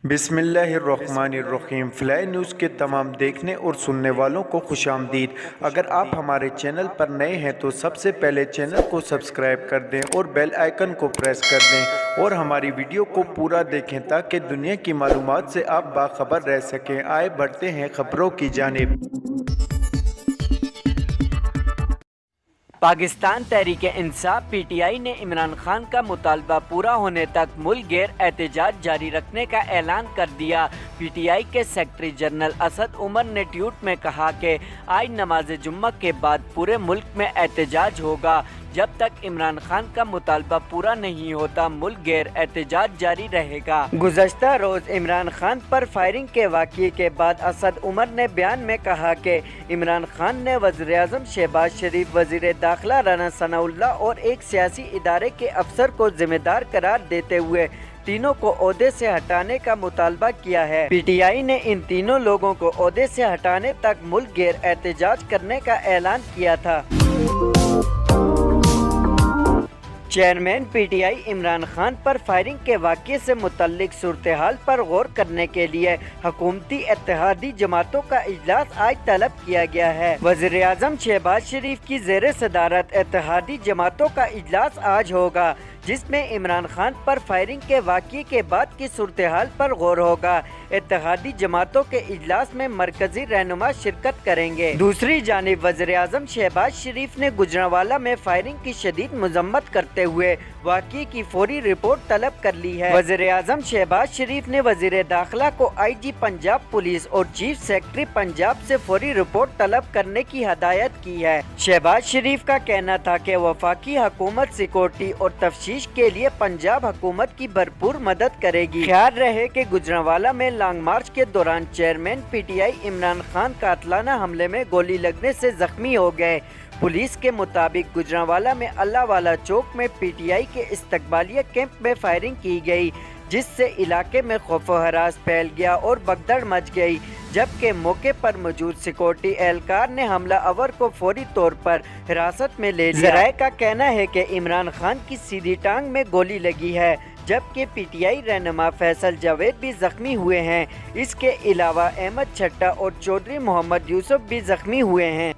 बिस्मिल्लाहिर्रहमानिर्रहीम। Fly news के तमाम देखने और सुनने वालों को खुश आमदीद। अगर आप हमारे चैनल पर नए हैं तो सबसे पहले चैनल को सब्सक्राइब कर दें और बेल आइकन को प्रेस कर दें और हमारी वीडियो को पूरा देखें ताकि दुनिया की मालूमात से आप बाखबर रह सकें। आए बढ़ते हैं खबरों की जानिब। पाकिस्तान तहरीक-ए-इंसाफ पीटीआई ने इमरान खान का मुतालबा पूरा होने तक मुल्क गैर एहतजाज जारी रखने का ऐलान कर दिया। पीटीआई के सेक्रेटरी जनरल असद उमर ने ट्वीट में कहा कि आज नमाज जुम्मा के बाद पूरे मुल्क में एहतजाज होगा। जब तक इमरान खान का मुतालबा पूरा नहीं होता मुल्क गैर एहतजाज जारी रहेगा। गुज़श्ता रोज़ इमरान खान पर फायरिंग के वाक़ये के बाद असद उमर ने बयान में कहा कि इमरान खान ने वज़ीर-ए-आज़म शहबाज शरीफ, वज़ीर दाखिला राना सनाउल्लाह और एक सियासी इदारे के अफसर को जिम्मेदार करार देते हुए तीनों को ओहदे से हटाने का मुतालबा किया है। पीटीआई ने इन तीनों लोगों को ओहदे से हटाने तक मुल्क गैर एहतजाज करने का ऐलान किया था। चेयरमैन पीटीआई इमरान खान पर फायरिंग के वाक़ये से मुतल्लिक सूरत-ए-हाल पर गौर करने के लिए हुकूमती इत्तेहादी जमातों का इजलास आज तलब किया गया है। वज़ीर-ए-आज़म शहबाज शरीफ की ज़ेर सदारत इत्तेहादी जमातों का इजलास आज होगा, जिसमें इमरान खान पर फायरिंग के वाक़ये के बाद की सूरत-ए-हाल पर गौर होगा। इत्तेहादी जमातों के इजलास में मरकजी रहनुमा शिरकत करेंगे। दूसरी जानिब वज़ीर-ए-आज़म शहबाज शरीफ ने गुजरांवाला में फायरिंग की शदीद मजम्मत करते हुए वाक़ये की फौरी रिपोर्ट तलब कर ली है। वज़ीर-ए-आज़म शहबाज शरीफ ने वज़ीर दाखिला को आईजी पंजाब पुलिस और चीफ सेक्रेटरी पंजाब से फौरी रिपोर्ट तलब करने की हदायत की है। शहबाज शरीफ का कहना था कि वफाकी हुकूमत सिक्योरिटी और तफ्तीश के लिए पंजाब हुकूमत की भरपूर मदद करेगी। ख्याल रहे कि गुजरांवाला में लॉन्ग मार्च के दौरान चेयरमैन पीटीआई इमरान खान कातलाना हमले में गोली लगने से जख्मी हो गए। पुलिस के मुताबिक गुजरांवाला में अल्लाह वाला चौक में पीटीआई के इस्तकबालिया कैंप में फायरिंग की गई, जिससे इलाके में खौफ व हरास फैल गया और भगदड़ मच गई। जबकि मौके पर मौजूद सिक्योरिटी एहलकार ने हमला अवर को फौरी तौर पर हिरासत में ले लिया। ज़राए का कहना है कि इमरान खान की सीधी टांग में गोली लगी है, जबकि पीटीआई रहनुमा फैसल जावेद भी जख्मी हुए हैं। इसके अलावा अहमद छट्टा और चौधरी मोहम्मद यूसुफ भी जख्मी हुए हैं।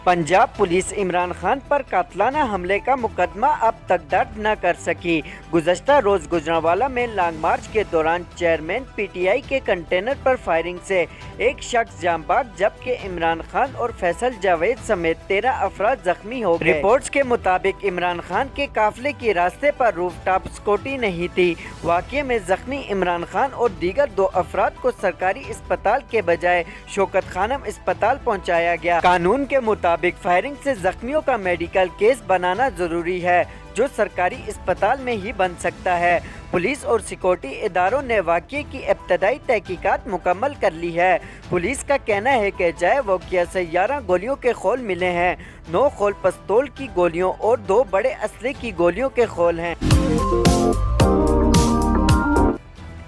पंजाब पुलिस इमरान खान पर कातलाना हमले का मुकदमा अब तक दर्ज न कर सकी। गुज़श्ता रोज गुजरांवाला में लॉन्ग मार्च के दौरान चेयरमैन पीटीआई के कंटेनर पर फायरिंग से एक शख्स जान बाग, जबकि इमरान खान और फैसल जावेद समेत 13 अफराद जख्मी हो गए। रिपोर्ट्स के मुताबिक इमरान खान के काफिले के रास्ते पर रूफटॉप सिक्योरिटी नहीं थी। वाक़ये में जख्मी इमरान खान और दीगर 2 अफराद को सरकारी अस्पताल के बजाय शौकत खानम अस्पताल पहुँचाया गया। कानून के मुताबिक फायरिंग से जख्मियों का मेडिकल केस बनाना जरूरी है, जो सरकारी अस्पताल में ही बन सकता है। पुलिस और सिक्योरिटी इदारों ने वाक़ये की इब्तदाई तहकीकात मुकम्मल कर ली है। पुलिस का कहना है कि जाए वाक़या से 11 गोलियों के खोल मिले हैं, 9 खोल पिस्तौल की गोलियों और 2 बड़े असले की गोलियों के खोल हैं।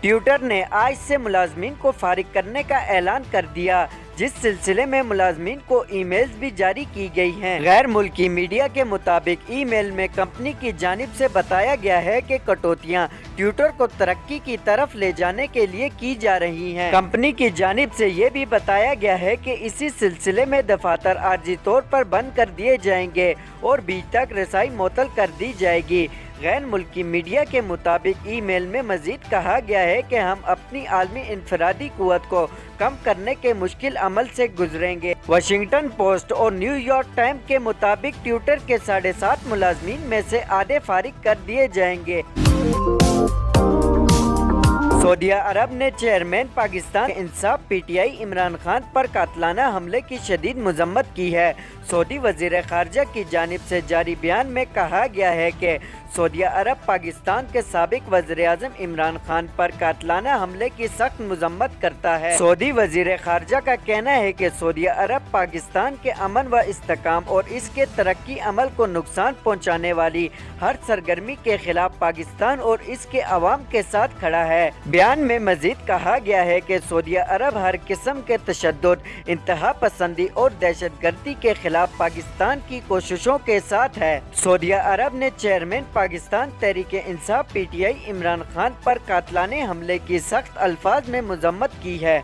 ट्विटर ने आज से मुलाजमीन को फारिग करने का ऐलान कर दिया, जिस सिलसिले में मुलाजमीन को ईमेल्स भी जारी की गई हैं। गैर मुल्की मीडिया के मुताबिक ईमेल में कंपनी की जानिब से बताया गया है कि कटौतियां ट्विटर को तरक्की की तरफ ले जाने के लिए की जा रही हैं। कंपनी की जानिब से ये भी बताया गया है कि इसी सिलसिले में दफातर आर्जी तौर पर बंद कर दिए जाएंगे और बीच तक रसाई मुअत्तल कर दी जाएगी। गैर मुल्की मीडिया के मुताबिक ईमेल में मजीद कहा गया है कि हम अपनी आलमी इनफरादी कुव्वत को कम करने के मुश्किल अमल से गुजरेंगे। वाशिंगटन पोस्ट और न्यूयॉर्क टाइम्स के मुताबिक ट्विटर के 7.5 मुलाजमीन में से आधे फारिग कर दिए जाएंगे। सऊदी अरब ने चेयरमैन पाकिस्तान इंसाफ पीटीआई इमरान खान पर कातलाना हमले की शदीद मजम्मत की है। सऊदी वज़ीर ख़ारजा की जानिब से जारी बयान में कहा गया है कि सऊदी अरब पाकिस्तान के साबिक वज़ीर-ए-आज़म इमरान खान पर कातलाना हमले की सख्त मजम्मत करता है। सऊदी वज़ीर ख़ारजा का कहना है कि सऊदी अरब पाकिस्तान के अमन व इस्तेकाम और इसके तरक्की अमल को नुकसान पहुँचाने वाली हर सरगर्मी के खिलाफ पाकिस्तान और इसके अवाम के साथ खड़ा है। बयान में मजीद कहा गया है कि सऊदी अरब हर किस्म के तशद्दुद, इंतहा पसंदी और दहशत गर्दी के खिलाफ खिलाफ पाकिस्तान की कोशिशों के साथ है। सऊदी अरब ने चेयरमैन पाकिस्तान तहरीक इंसाफ PTI इमरान खान पर कातलाने हमले की सख्त अल्फाज में मजम्मत की है।